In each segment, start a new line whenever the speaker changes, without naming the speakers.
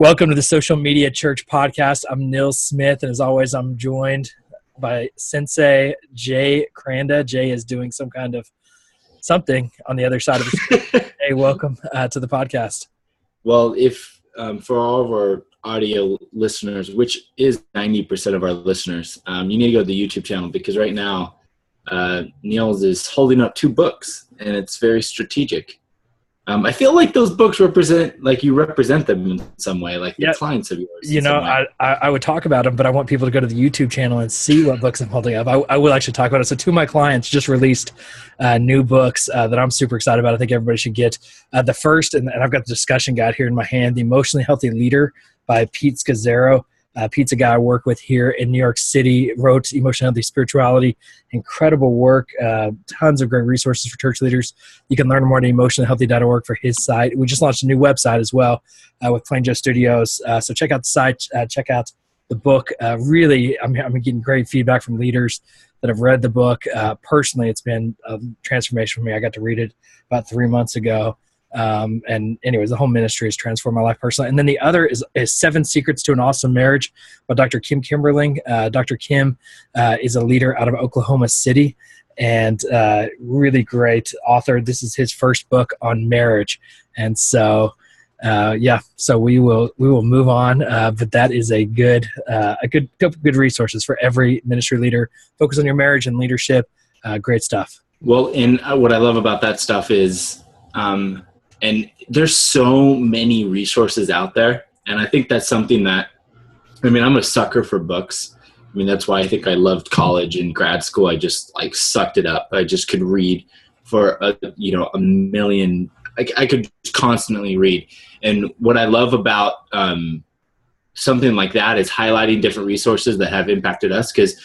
Welcome to the Social Media Church podcast. I'm Nils Smith, and as always, I'm joined by Sensei Jay Cranda. Jay is doing some kind of something on the other side of the screen. Hey, welcome to the podcast.
Well, if for all of our audio listeners, which is 90% of our listeners, you need to go to the YouTube channel because right now Nils is holding up two books, and it's very strategic. I feel like those books represent them in some way, like the clients of yours.
You know, I would talk about them, but I want people to go to the YouTube channel and see what books I'm holding up. I will actually talk about it. So two of my clients just released new books that I'm super excited about. I think everybody should get. The first, and I've got the discussion guide here in my hand, The Emotionally Healthy Leader by Pete Scazzaro. Pete's a guy I work with here in New York City, wrote Emotionally Healthy Spirituality. Incredible work, tons of great resources for church leaders. You can learn more at emotionallyhealthy.org for his site. We just launched a new website as well with Plain Joe Studios. So check out the site, check out the book. Really, I'm getting great feedback from leaders that have read the book. Personally, it's been a transformation for me. I got to read it about 3 months ago. And anyways, the whole ministry has transformed my life personally. And then the other is 7 Secrets to an Awesome Marriage by Dr. Kim Kimberling. Dr. Kim is a leader out of Oklahoma City and really great author. This is his first book on marriage. And so, so we will move on. But that is a good resources for every ministry leader. Focus on your marriage and leadership. Great stuff.
Well, and what I love about that stuff is, and there's so many resources out there. And I think that's something that, I'm a sucker for books. That's why I think I loved college and grad school. I just sucked it up. I just could read for a million. I could constantly read. And what I love about something like that is highlighting different resources that have impacted us. Because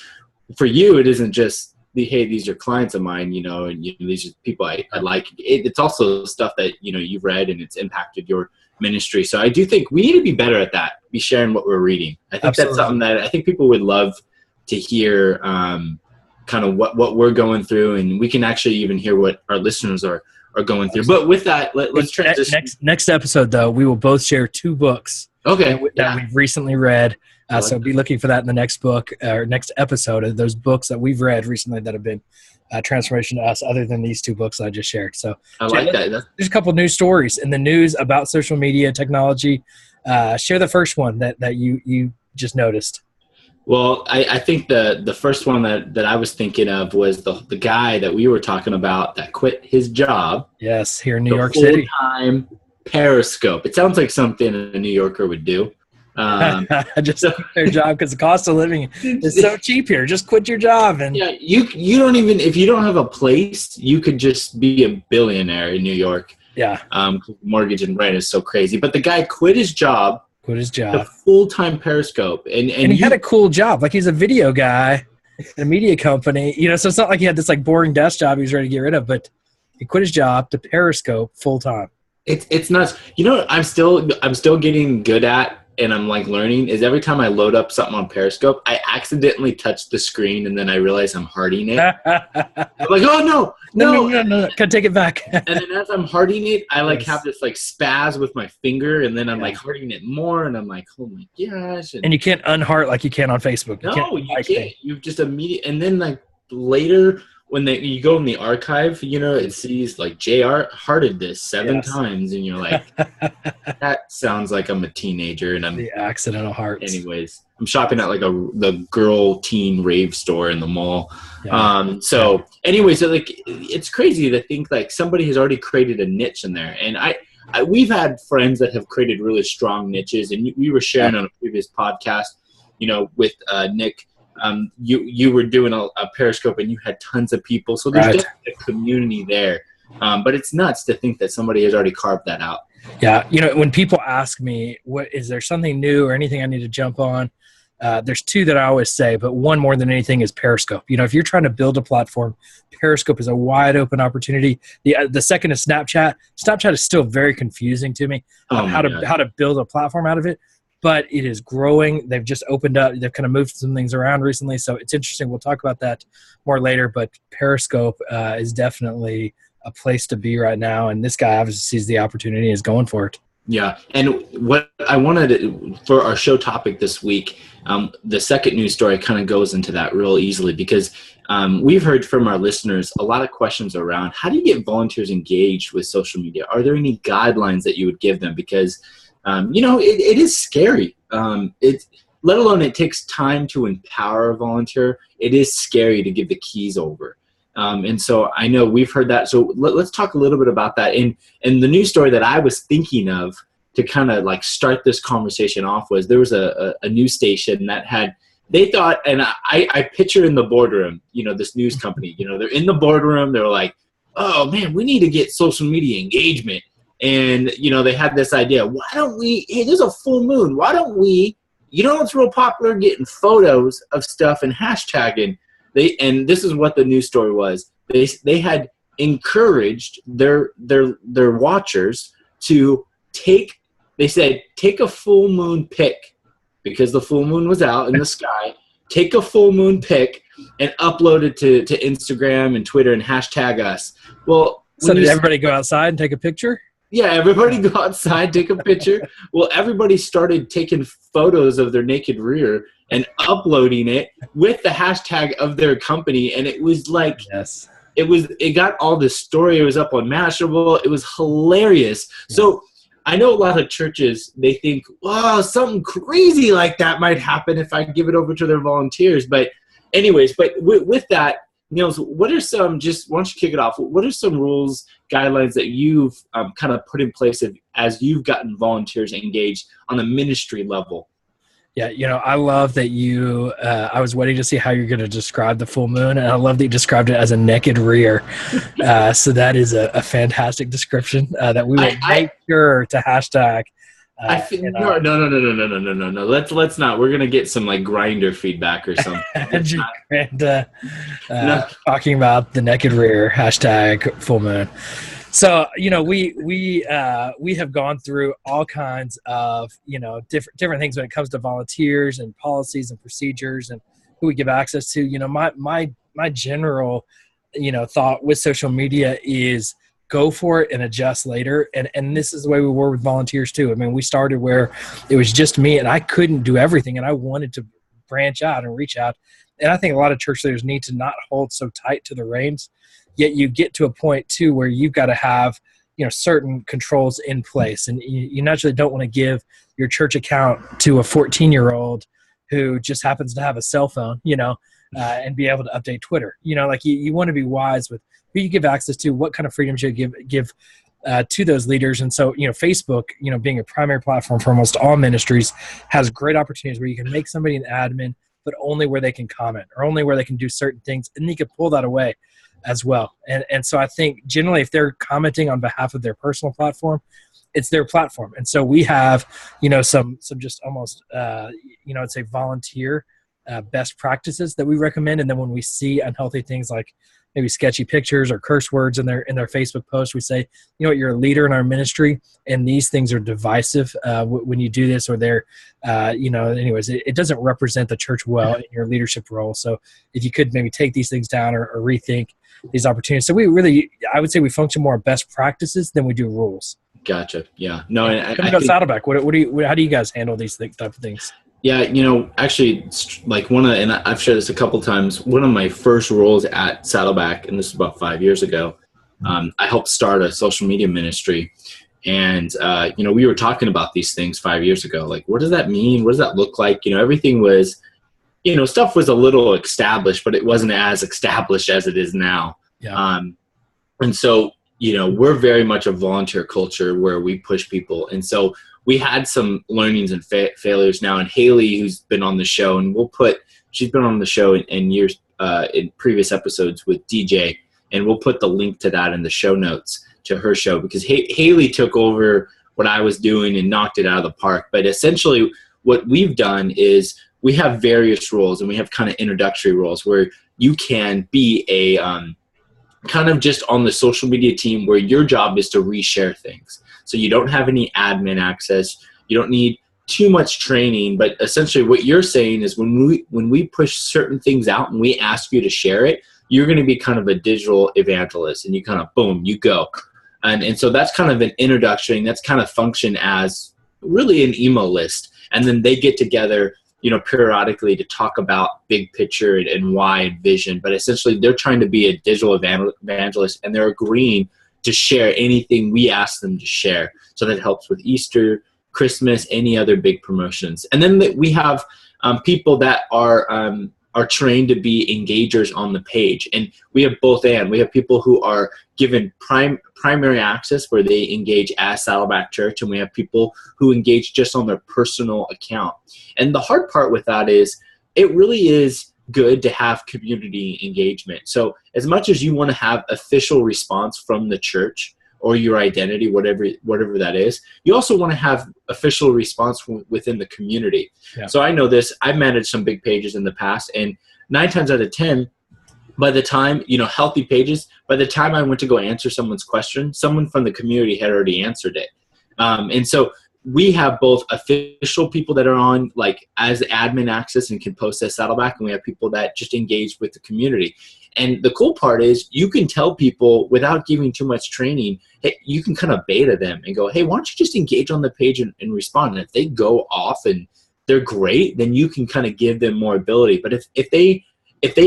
for you, it isn't just, hey, these are clients of mine, and these are people I like. It's also stuff that, you've read and it's impacted your ministry. So I do think we need to be better at that, be sharing what we're reading. I think Absolutely. That's something that I think people would love to hear, kind of what we're going through, and we can actually even hear what our listeners are going through. But with that, let's transition.
Next episode, though, we will both share 2 books that we've recently read. So be looking for that in the next book or next episode of those books that we've read recently that have been transformation to us, other than these 2 books I just shared. So
I like that.
There's a couple of news stories in the news about social media technology. Share the first one that you just noticed.
Well, I think the first one that I was thinking of was the guy that we were talking about that quit his job.
Yes, here in New York City.
Full-time Periscope. It sounds like something a New Yorker would do.
Just quit their job because the cost of living is so cheap here. Just quit your job and
you don't even, if you don't have a place, you could just be a billionaire in New York. Mortgage and rent is so crazy. But the guy quit his job. The full-time Periscope, and
he had a cool job. Like, he's a video guy in a media company. So it's not like he had this boring desk job he was ready to get rid of. But he quit his job to Periscope full-time.
It's nuts. I'm still getting good at. And I'm learning is every time I load up something on Periscope, I accidentally touch the screen and then I realize I'm hearting it. I'm like, oh no.
Can take it back.
And then as I'm hearting it, I have this spaz with my finger, and then I'm hearting it more, and I'm like, oh my gosh.
And you can't unheart like you can on Facebook.
You can't. You just immediately, and then later when you go in the archive, it sees JR hearted this 7 times, and you're like, that sounds like I'm a teenager, and I'm
the accidental hearts.
Anyways, I'm shopping at the girl teen rave store in the mall. Anyways, it's crazy to think somebody has already created a niche in there, and we've had friends that have created really strong niches, and we were sharing on a previous podcast, with Nick. You were doing a Periscope and you had tons of people. So there's definitely a community there. But it's nuts to think that somebody has already carved that out.
Yeah. When people ask me, is there something new or anything I need to jump on? There's 2 that I always say, but one more than anything is Periscope. If you're trying to build a platform, Periscope is a wide open opportunity. The second is Snapchat. Snapchat is still very confusing to me how to build a platform out of it. But it is growing. They've just opened up. They've kind of moved some things around recently. So it's interesting. We'll talk about that more later. But Periscope is definitely a place to be right now. And this guy obviously sees the opportunity and is going for it.
Yeah, and what I wanted for our show topic this week, the second news story kind of goes into that real easily because we've heard from our listeners a lot of questions around how do you get volunteers engaged with social media? Are there any guidelines that you would give them? Because it is scary. Let alone it takes time to empower a volunteer. It is scary to give the keys over. And so I know we've heard that. So let's talk a little bit about that. And the news story that I was thinking of to kind of like start this conversation off was there was a news station that had, they thought, and I picture in the boardroom, this news company, they're in the boardroom. They're like, oh man, we need to get social media engagement. And, they had this idea, why don't we, hey, there's a full moon. Why don't we, it's real popular getting photos of stuff and hashtagging. And this is what the news story was. They had encouraged their watchers to take a full moon pic because the full moon was out in the sky. Take a full moon pic and upload it to Instagram and Twitter and hashtag us. Well,
so did everybody go outside and take a picture?
Yeah, everybody go outside, take a picture. Well, everybody started taking photos of their naked rear and uploading it with the hashtag of their company. And it was like,
yes,
it got all this story. It was up on Mashable. It was hilarious. Yeah. So I know a lot of churches, they think, wow, something crazy like that might happen if I give it over to their volunteers. But anyways, with that, Nils, what are some, why don't you kick it off? What are some rules, guidelines that you've kind of put in place as you've gotten volunteers engaged on a ministry level?
Yeah, I love that I was waiting to see how you're going to describe the full moon, and I love that you described it as a naked rear. So that is a fantastic description that we will make sure to hashtag.
No. Let's not. We're gonna get some like grinder feedback or something.
Talking about the naked rear hashtag full moon. So we have gone through all kinds of different things when it comes to volunteers and policies and procedures and who we give access to. My general thought with social media is go for it and adjust later. And this is the way we were with volunteers too. I mean, we started where it was just me and I couldn't do everything and I wanted to branch out and reach out. And I think a lot of church leaders need to not hold so tight to the reins, yet you get to a point too where you've got to have, certain controls in place. And you naturally don't want to give your church account to a 14-year-old who just happens to have a cell phone, and be able to update Twitter. You want to be wise with who you give access to, what kind of freedom should you give to those leaders. And so, Facebook, being a primary platform for almost all ministries, has great opportunities where you can make somebody an admin, but only where they can comment or only where they can do certain things. And you can pull that away as well. And so I think generally if they're commenting on behalf of their personal platform, it's their platform. And so we have, some just almost, I'd say volunteer best practices that we recommend. And then when we see unhealthy things like maybe sketchy pictures or curse words in their Facebook post, we say, you're a leader in our ministry and these things are divisive when you do this, or they're, anyways, it doesn't represent the church well in your leadership role. So if you could maybe take these things down or rethink these opportunities. So I would say we function more best practices than we do rules.
Gotcha. Yeah. No,
Coming to Saddleback, how do you guys handle these type of things?
Yeah, actually, like and I've shared this a couple times, one of my first roles at Saddleback, and this was about 5 years ago, I helped start a social media ministry. And, we were talking about these things 5 years ago. Like, what does that mean? What does that look like? Everything was, stuff was a little established, but it wasn't as established as it is now.
Yeah.
And so, we're very much a volunteer culture where we push people. And so we had some learnings and failures now. And Haley, who's been on the show, and she's been on the show in years, in previous episodes with DJ, and we'll put the link to that in the show notes to her show, because Haley took over what I was doing and knocked it out of the park. But essentially what we've done is we have various roles, and we have kind of introductory roles where you can be a kind of just on the social media team where your job is to reshare things. So you don't have any admin access. You don't need too much training, but essentially what you're saying is when we push certain things out and we ask you to share it, you're going to be kind of a digital evangelist, and you kind of, boom, you go. And so that's kind of an introduction. That's kind of function as really an email list. And then they get together, periodically to talk about big picture and wide vision. But essentially they're trying to be a digital evangelist, and they're agreeing to share anything we ask them to share. So that helps with Easter, Christmas, any other big promotions. And then we have people that are trained to be engagers on the page. And we have both and. We have people who are given primary access where they engage as Saddleback Church, and we have people who engage just on their personal account. And the hard part with that is it really is good to have community engagement. So as much as you want to have official response from the church or your identity, whatever that is, you also want to have official response within the community. Yeah. So I know this, I've managed some big pages in the past, and 9 times out of 10, by the time, healthy pages, by the time I went to go answer someone's question, someone from the community had already answered it. And so we have both official people that are on like as admin access and can post as Saddleback, and we have people that just engage with the community. And the cool part is you can tell people without giving too much training, hey, you can kind of beta them and go, hey, why don't you just engage on the page and respond? And if they go off and they're great, then you can kind of give them more ability. But if they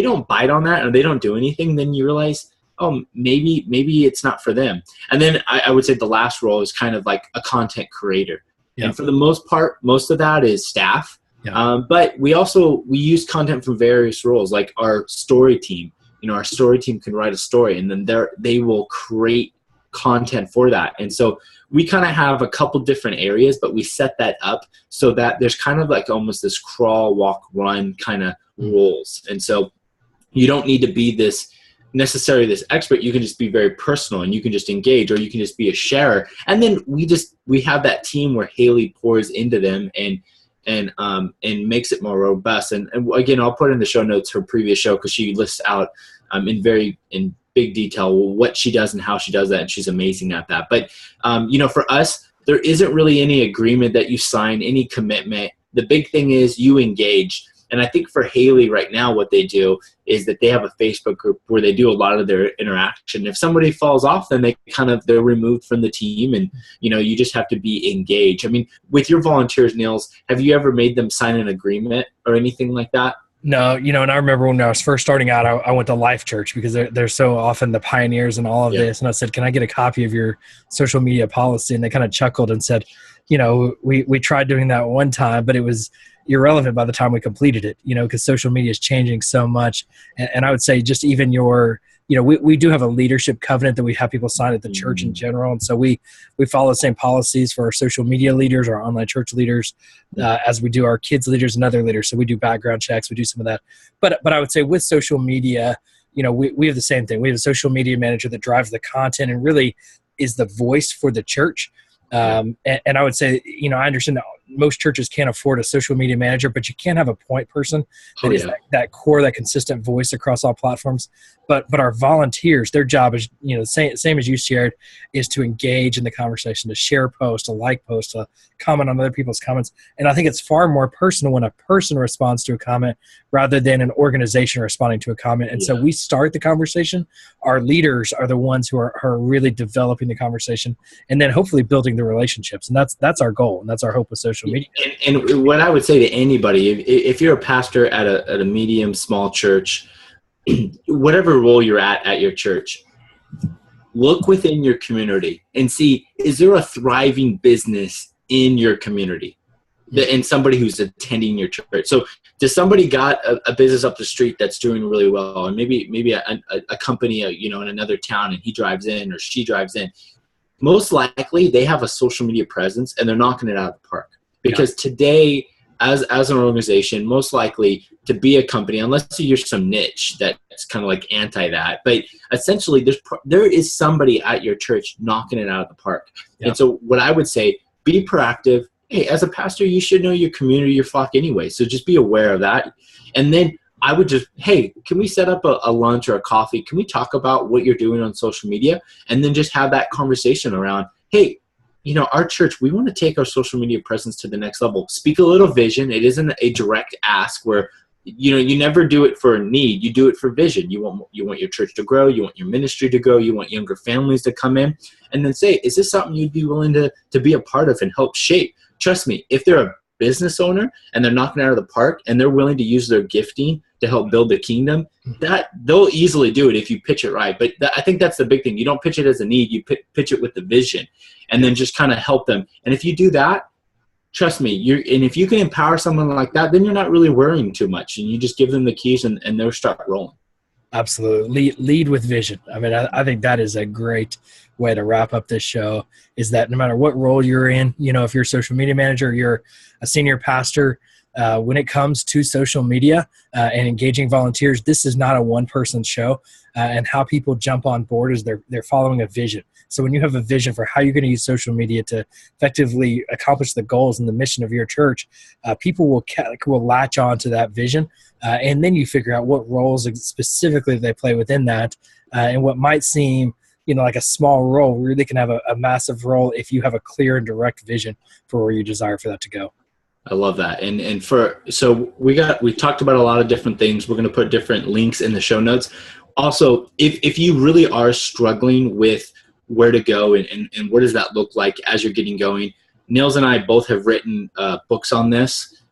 don't bite on that or they don't do anything, then you realize, oh, maybe it's not for them. And then I would say the last role is kind of like a content creator. Yeah. And for the most part, most of that is staff. Yeah. But we use content from various roles, like our story team. Our story team can write a story, and then they will create content for that. And so we kind of have a couple different areas, but we set that up so that there's kind of like almost this crawl, walk, run kind of roles. And so you don't need to be this expert. You can just be very personal, and you can just engage, or you can just be a sharer. And then we have that team where Haley pours into them and makes it more robust. And again, I'll put in the show notes her previous show, because she lists out in big detail what she does and how she does that, and she's amazing at that. But for us, there isn't really any agreement that you sign, any commitment. The big thing is you engage. And I think for Haley right now, what they do is that they have a Facebook group where they do a lot of their interaction. If somebody falls off, then they're removed from the team, and you just have to be engaged. I mean, with your volunteers, Nils, have you ever made them sign an agreement or anything like that?
No, and I remember when I was first starting out, I went to Life Church because they're so often the pioneers in all of this. And I said, can I get a copy of your social media policy? And they kind of chuckled and said, we tried doing that one time, but it was irrelevant by the time we completed it, because social media is changing so much. And I would say just even we do have a leadership covenant that we have people sign at the church in general. And so we follow the same policies for our social media leaders, our online church leaders, as we do our kids leaders and other leaders. So we do background checks, we do some of that. But I would say with social media, we have the same thing. We have a social media manager that drives the content and really is the voice for the church. And I would say, I understand that most churches can't afford a social media manager, but you can't have a point person that is that core, that consistent voice across all platforms. But our volunteers, their job is, same as you shared, is to engage in the conversation, to share posts, to like posts, to comment on other people's comments. And I think it's far more personal when a person responds to a comment rather than an organization responding to a comment. And so we start the conversation. Our leaders are the ones who are really developing the conversation and then hopefully building the relationships. And that's our goal, and that's our hope with social media.
And what I would say to anybody, if you're a pastor at a medium, small church, whatever role you're at your church, look within your community and see, is there a thriving business in your community and somebody who's attending your church? So does somebody got a business up the street that's doing really well, and maybe a company in another town, and he drives in or she drives in? Most likely they have a social media presence, and they're knocking it out of the park. Because today, as an organization, most likely to be a company, unless you're some niche that's kind of like anti that, but essentially there is somebody at your church knocking it out of the park. Yeah. And so what I would say, be proactive. Hey, as a pastor, you should know your community, your flock anyway. So just be aware of that. And then I would hey, can we set up a lunch or a coffee? Can we talk about what you're doing on social media? And then just have that conversation around, hey, our church, we want to take our social media presence to the next level. Speak a little vision. It isn't a direct ask where, you never do it for a need. You do it for vision. You want your church to grow. You want your ministry to grow. You want younger families to come in, and then say, is this something you'd be willing to be a part of and help shape? Trust me, if they're a business owner and they're knocking it out of the park and they're willing to use their gifting to help build the kingdom, that they'll easily do it if you pitch it right. But I think that's the big thing. You don't pitch it as a need. You pitch it with the vision, and then just kind of help them. And if you do that, trust me, and if you can empower someone like that, then you're not really worrying too much, and you just give them the keys and they'll start rolling.
Absolutely. Lead with vision. I mean, I think that is a great way to wrap up this show, is that no matter what role you're in, if you're a social media manager, you're a senior pastor, when it comes to social media and engaging volunteers, this is not a one-person show. And how people jump on board is they're following a vision. So when you have a vision for how you're going to use social media to effectively accomplish the goals and the mission of your church, people will latch on to that vision. And then you figure out what roles specifically they play within that. And what might seem like a small role really can have a massive role if you have a clear and direct vision for where you desire for that to go.
I love that. So we talked about a lot of different things. We're going to put different links in the show notes. Also, if you really are struggling with where to go and what does that look like as you're getting going, Nils and I both have written books on this.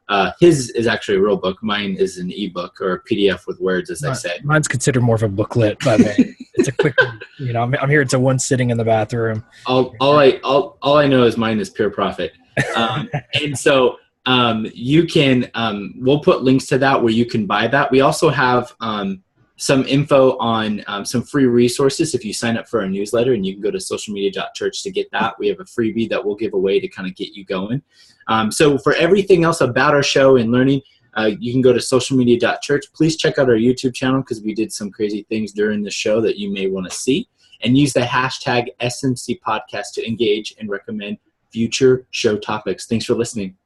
His is actually a real book. Mine is an ebook or a PDF with words, as I say.
Mine's considered more of a booklet, by the way. It's a quick, I'm here. It's a one sitting in the bathroom.
All I know is mine is pure profit. And so you can, we'll put links to that where you can buy that. We also have some info on some free resources if you sign up for our newsletter, and you can go to socialmedia.church to get that. We have a freebie that we'll give away to kind of get you going. So for everything else about our show and learning, you can go to socialmedia.church. Please check out our YouTube channel because we did some crazy things during the show that you may want to see, and use the hashtag SMC podcast to engage and recommend future show topics. Thanks for listening.